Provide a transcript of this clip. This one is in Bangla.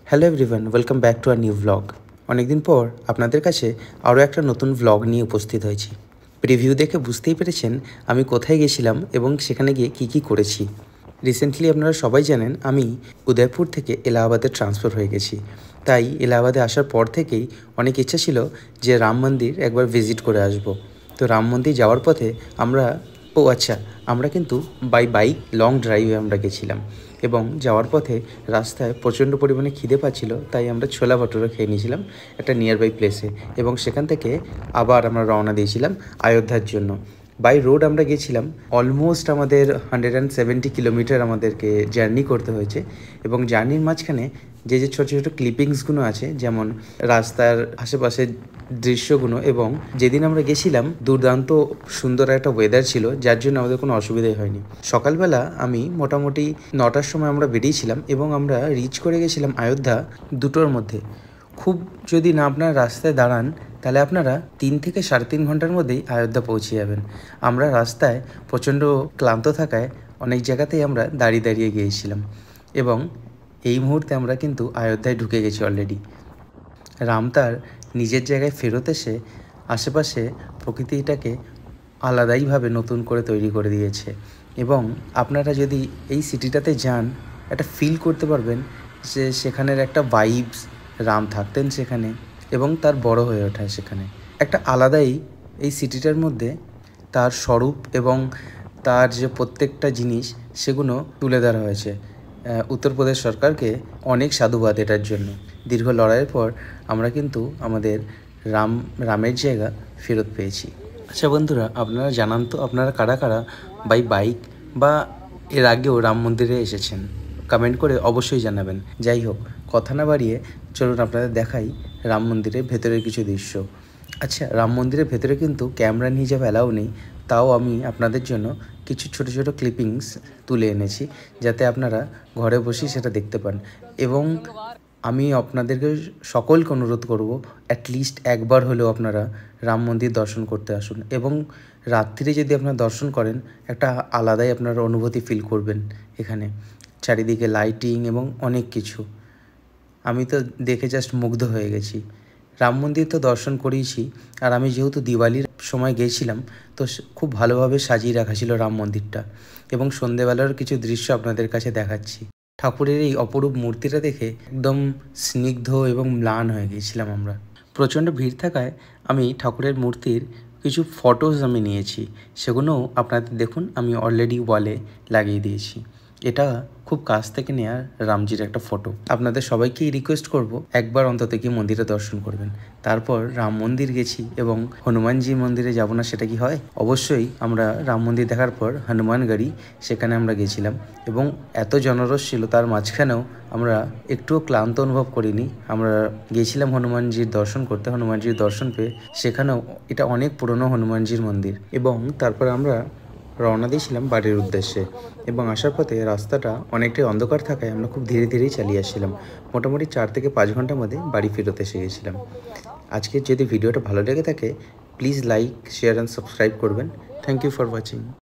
Hello everyone, welcome back to our new vlog. অনেকদিন পর আপনাদের কাছে আরও একটা নতুন ভ্লগ নিয়ে উপস্থিত হয়েছি। প্রিভিউ দেখে বুঝতেই পেরেছেন আমি কোথায় গেছিলাম এবং সেখানে গিয়ে কী করেছি। রিসেন্টলি আপনারা সবাই জানেন আমি উদয়পুর থেকে এলাহাবাদে ট্রান্সফার হয়ে গেছি। তাই এলাহাবাদে আসার পর থেকেই অনেক ইচ্ছা ছিল যে রাম মন্দির একবার ভিজিট করে আসব। তো রাম মন্দির যাওয়ার পথে আমরা কিন্তু বাইক লং ড্রাইভে আমরা গেছিলাম এবং যাওয়ার পথে রাস্তায় প্রচণ্ড পরিমাণে খিদে পাচ্ছিল, তাই আমরা ছোলা ভাটুরা খেয়ে নিয়েছিলাম একটা নিয়ারবাই প্লেসে এবং সেখান থেকে আবার আমরা রওনা দিয়েছিলাম অযোধ্যার জন্য। বাই রোড আমরা গেছিলাম, অলমোস্ট আমাদের 170 কিলোমিটার আমাদেরকে জার্নি করতে হয়েছে এবং জার্নির মাঝখানে যে ছোটো ছোটো ক্লিপিংসগুলো আছে, যেমন রাস্তার আশেপাশের দৃশ্যগুলো, এবং যেদিন আমরা গেছিলাম দুর্দান্ত সুন্দর একটা ওয়েদার ছিল, যার জন্য আমাদের কোনো অসুবিধাই হয়নি। সকালবেলা আমি মোটামুটি 9টার সময় আমরা বেরিয়েছিলাম এবং আমরা রিচ করে গেছিলাম অযোধ্যা 2টোর মধ্যে। খুব যদি না আপনার রাস্তায় দাঁড়ান তাহলে আপনারা 3 থেকে 3.5 ঘন্টার মধ্যেই অযোধ্যা পৌঁছে যাবেন। আমরা রাস্তায় প্রচণ্ড ক্লান্ত থাকায় অনেক জায়গাতেই আমরা দাঁড়িয়ে গিয়েছিলাম এবং এই মুহূর্তে আমরা কিন্তু অযোধ্যায় ঢুকে গেছি অলরেডি। রাম তার নিজের জায়গায় ফেরত এসে আশেপাশে প্রকৃতিটাকে আলাদাইভাবে নতুন করে তৈরি করে দিয়েছে এবং আপনারা যদি এই সিটিটাতে যান একটা ফিল করতে পারবেন যে সেখানের একটা ভাইবস, রাম থাকতেন সেখানে এবং তার বড় হয়ে ওঠা সেখানে একটা আলাদাই এই সিটিটার মধ্যে তার স্বরূপ এবং তার যে প্রত্যেকটা জিনিস সেগুলো তুলে ধরা হয়েছে। উত্তরপ্রদেশ সরকারকে অনেক সাধুবাদ এটার জন্য। দীর্ঘ লড়াইয়ের পর আমরা কিন্তু আমাদের রামের জায়গা ফেরত পেয়েছি। আচ্ছা বন্ধুরা, আপনারা জানান তো আপনারা কারা কারা বাইক বা এর আগেও রাম মন্দিরে এসেছেন? কমেন্ট করে অবশ্যই জানাবেন। যাই হোক, কথা না বাড়িয়ে চলুন আপনাদের দেখাই রাম মন্দিরের ভেতরের কিছু দৃশ্য। আচ্ছা, রাম মন্দিরের ভেতরে কিন্তু ক্যামেরা নিয়ে যাওয়া অ্যালাউ নেই, তাও আমি আপনাদের জন্য কিছু ছোট ছোট ক্লিপিংস তুলে এনেছি যাতে আপনারা ঘরে বসেই সেটা দেখতে পান। এবং আমি আপনাদেরকে সকলকে অনুরোধ করব অ্যাটলিস্ট একবার হলেও আপনারা রাম মন্দির দর্শন করতে আসুন এবং রাত্রিরে যদি আপনারা দর্শন করেন একটা আলাদাই আপনারা অনুভূতি ফিল করবেন। এখানে চারিদিকে লাইটিং এবং অনেক কিছু, আমি তো দেখে জাস্ট মুগ্ধ হয়ে গেছি। রাম মন্দির তো দর্শন করিয়েছি, আর আমি যেহেতু দিওয়ালির সময় গিয়েছিলাম তো খুব ভালোভাবে সাজিয়ে রাখা ছিল রাম মন্দিরটা এবং সন্ধেবেলার কিছু দৃশ্য আপনাদের কাছে দেখাচ্ছি। ঠাকুরের এই অপরূপ মূর্তিটা দেখে একদম স্নিগ্ধ এবং ম্লান হয়ে গিয়েছিলাম আমরা। প্রচণ্ড ভিড় থাকায় আমি ঠাকুরের মূর্তির কিছু ফটোজ আমি নিয়েছি, সেগুলোও আপনাদের দেখুন আমি অলরেডি ওয়ালে লাগিয়ে দিয়েছি। এটা খুব কাছ থেকে নেওয়া রামজির একটা ফটো। আপনাদের সবাইকেই রিকোয়েস্ট করব একবার অন্তত কি মন্দিরে দর্শন করবেন। তারপর রাম মন্দির গেছি এবং হনুমানজি মন্দিরে যাব না সেটা কি হয়? অবশ্যই আমরা রাম মন্দির দেখার পর হনুমানগড়ি সেখানে আমরা গেছিলাম এবং এত জনরস ছিল, তার মাঝখানেও আমরা একটুও ক্লান্ত অনুভব করিনি। আমরা গিয়েছিলাম হনুমানজির দর্শন করতে, হনুমানজির দর্শন পেয়ে সেখানেও এটা অনেক পুরনো হনুমানজির মন্দির। এবং তারপর আমরা রওনা দিয়েছিলাম বাড়ির উদ্দেশ্যে এবং আসার পথে রাস্তাটা অনেকটাই অন্ধকার থাকায় আমরা খুব ধীরেই চালিয়ে আসছিলাম। মোটামুটি 4 থেকে 5 ঘন্টার মধ্যে বাড়ি ফেরত এসে গেছিলাম। আজকের যদি ভিডিওটা ভালো লেগে থাকে please like, share and subscribe করবেন। Thank you for watching.